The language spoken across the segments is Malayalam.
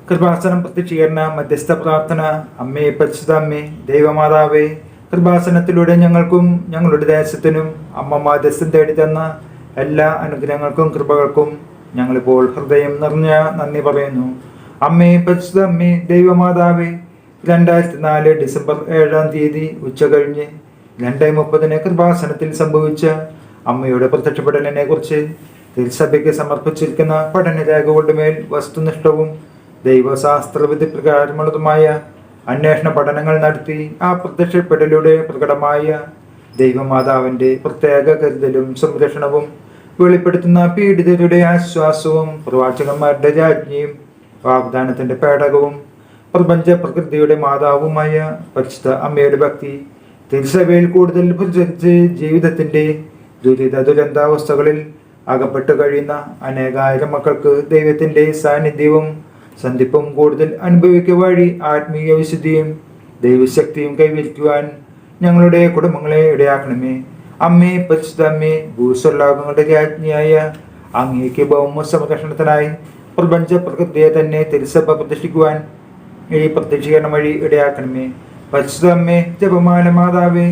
കൃപാസനം പ്രത്യക്ഷീകരണ മധ്യസ്ഥ പ്രാർത്ഥന. അമ്മേ, പരിശുദ്ധ അമ്മേ, ദൈവമാതാവേ, കൃപാസനത്തിലൂടെ ഞങ്ങൾക്കും ഞങ്ങളുടെ ദേശത്തിനും അമ്മ മാധ്യസ്ഥം തേടി തന്ന എല്ലാ അനുഗ്രഹങ്ങൾക്കും കൃപകൾക്കും ഞങ്ങളിപ്പോൾ ഹൃദയം നിറഞ്ഞ നന്ദി പറയുന്നു. അമ്മേ, പരിശുദ്ധ അമ്മേ, ദൈവമാതാവേ, 2004 ഡിസംബർ 7 ഉച്ച കഴിഞ്ഞ് 2:30 കൃപാസനത്തിൽ സംഭവിച്ച അമ്മയുടെ പ്രത്യക്ഷപ്പെടലിനെ കുറിച്ച് തിരുസഭയ്ക്ക് സമർപ്പിച്ചിരിക്കുന്ന പഠനരേഖകളുടെ മേൽ വസ്തുനിഷ്ഠവും ദൈവശാസ്ത്രവിധി പ്രകാരമുള്ളതുമായ അന്വേഷണ പഠനങ്ങൾ നടത്തി ആ പ്രത്യക്ഷപ്പെടലിലൂടെ പ്രകടമായ ദൈവമാതാവിന്റെ പ്രത്യേക കരുതലും സംരക്ഷണവും വെളിപ്പെടുത്തുന്ന പീഡിതരുടെ ആശ്വാസവും പ്രവാചകന്മാരുടെ രാജ്ഞിയും വാഗ്ദാനത്തിന്റെ പേടകവും പ്രപഞ്ച പ്രകൃതിയുടെ മാതാവുമായ പരിശുദ്ധ അമ്മയുടെ ഭക്തി തിരുസഭയിൽ കൂടുതൽ പ്രചരിച്ച് ജീവിതത്തിന്റെ ദുരന്താവസ്ഥകളിൽ അകപ്പെട്ടു കഴിയുന്ന അനേകായിരം മക്കൾക്ക് ദൈവത്തിന്റെ സാന്നിധ്യവും സന്ധിപ്പും കൂടുതൽ അനുഭവിക്കുക വഴി ആത്മീയ വിശുദ്ധിയും ദൈവശക്തിയും കൈവരിക്കുവാൻ ഞങ്ങളുടെ കുടുംബങ്ങളെ ഇടയാക്കണമേ. അമ്മേ, പരിശുദ്ധ അമ്മേ, ഭൂസ്വർലോകങ്ങളുടെ രാജ്ഞിയായ അങ്ങേക്ക് ഭൗമ സംരക്ഷണത്തിനായി പ്രപഞ്ച പ്രകൃതിയെ തന്നെ തിരുസഭ പ്രതിഷ്ഠിക്കുവാൻ ഈ പ്രത്യക്ഷീകരണം വഴി ഇടയാക്കണമേ. പരിശുദ്ധ അമ്മേ, ജപമാല മാതാവേ,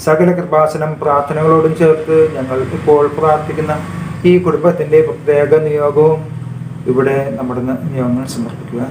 സകല കൃപാസനം പ്രാർത്ഥനകളോടും ചേർത്ത് ഞങ്ങൾ ഇപ്പോൾ പ്രാർത്ഥിക്കുന്ന ഈ കുടുംബത്തിന്റെ പ്രത്യേക നിയോഗവും ഇവിടെ നമ്മുടെ നിയോഗങ്ങൾ സമർപ്പിക്കുക.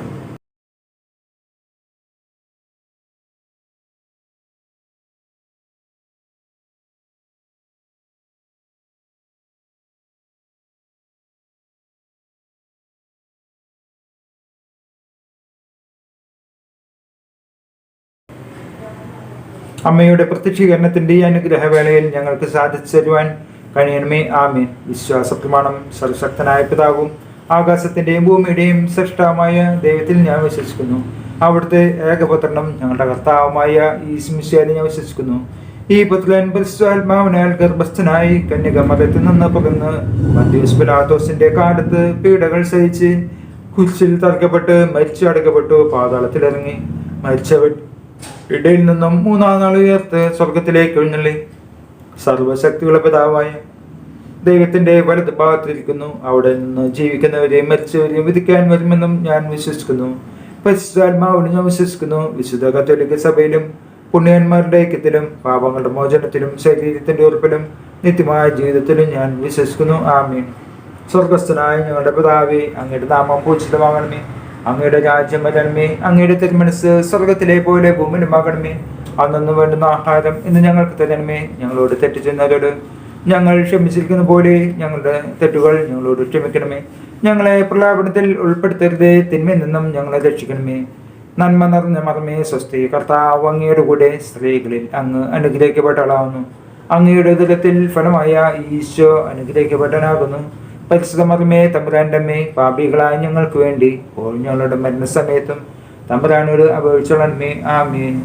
അമ്മയുടെ പ്രത്യക്ഷീകരണത്തിന്റെ അനുഗ്രഹവേളയിൽ ഞങ്ങൾക്ക് സാധിച്ചു തരുവാൻ കഴിയണമേ. ആമേൻ. വിശ്വാസ പ്രമാണം. സർവശക്തനായ പിതാവും ആകാശത്തിന്റെയും ഭൂമിയുടെയും സൃഷ്ടാവുമായ ദൈവത്തിൽ ഞാൻ വിശ്വസിക്കുന്നു. അവിടുത്തെ ഏകപുത്രനും ഞങ്ങളുടെ കർത്താവുമായ ഈശോമിശിഹായിൽ ഞാൻ വിശ്വസിക്കുന്നു. ഈ പുത്രൻ പരിശുദ്ധാത്മാവിനാൽ ഗർഭസ്ഥനായി കന്യകമറിയത്തിൽ നിന്ന് പകർന്ന് പന്തിയോസ് പിലാത്തോസിന്റെ കാലത്ത് പീഡകൾ സഹിച്ച് കുരിശിൽ തറയ്ക്കപ്പെട്ട് മരിച്ചടക്കപ്പെട്ടു, പാതാളത്തിലിറങ്ങി, മരിച്ചവർ ഇടയിൽ നിന്നും 3-ാം നാൾ ഉയർത്ത് സ്വർഗത്തിലേക്ക് എഴുന്നള്ളി സർവശക്തിയുള്ള പിതാവായ ദൈവത്തിന്റെ വലത് ഭാഗത്തിരിക്കുന്നു. അവിടെ നിന്ന് ജീവിക്കുന്നവരെയും മരിച്ചവരെയും വിധിക്കാൻ വരുമെന്നും ഞാൻ വിശ്വസിക്കുന്നു. പരിശുദ്ധാത്മാവിലും ഞാൻ വിശ്വസിക്കുന്നു. വിശുദ്ധ കത്തോലിക്ക സഭയിലും പുണ്യന്മാരുടെ ഐക്യത്തിലും പാപങ്ങളുടെ മോചനത്തിലും ശരീരത്തിന്റെ ഉറപ്പിലും നിത്യമായ ജീവിതത്തിലും ഞാൻ വിശ്വസിക്കുന്നു. ആമീൻ. സ്വർഗസ്ഥനായ ഞങ്ങളുടെ പിതാവേ, അങ്ങയുടെ നാമം പൂജിതമാകണമേ. അങ്ങയുടെ രാജ്യം വരണമേ. അങ്ങയുടെ തിരുമനസ് സ്വർഗത്തിലെ പോലെ ഭൂമിയിലുമാകണമേ. അന്നു വേണ്ടുന്ന ആഹാരം ഇന്ന് ഞങ്ങൾക്ക് തരണമേ. ഞങ്ങളോട് തെറ്റ് ചെയ്യുന്നവരോട് ഞങ്ങൾ ക്ഷമിച്ചിരിക്കുന്ന പോലെ ഞങ്ങളുടെ തെറ്റുകൾ ഞങ്ങളോട് ക്ഷമിക്കണമേ. ഞങ്ങളെ പ്രലാപനത്തിൽ ഉൾപ്പെടുത്തരുതേ, തിന്മയിൽ നിന്നും ഞങ്ങളെ രക്ഷിക്കണമേ. നന്മ നിറഞ്ഞ മറമേ, സ്വസ്തി. കർത്താവ് അങ്ങയുടെ കൂടെ സ്ത്രീകളിൽ അങ്ങ് അനുഗ്രഹിക്കപ്പെട്ടവളാകുന്നു. അങ്ങയുടെ ഉദരത്തിൽ ഫലമായ ഈശോ അനുഗ്രഹിക്കപ്പെട്ടവനാകുന്നു. പരിശുദ്ധ മറിയമേ, തമ്പുരാന്റെ അമ്മേ, പാപികളായ ഞങ്ങൾക്ക് വേണ്ടി ഇപ്പോൾ ഞങ്ങളുടെ മരണസമയത്തും തമ്പുരാനോട് അപേക്ഷിച്ചോളണമേ. ആമേൻ.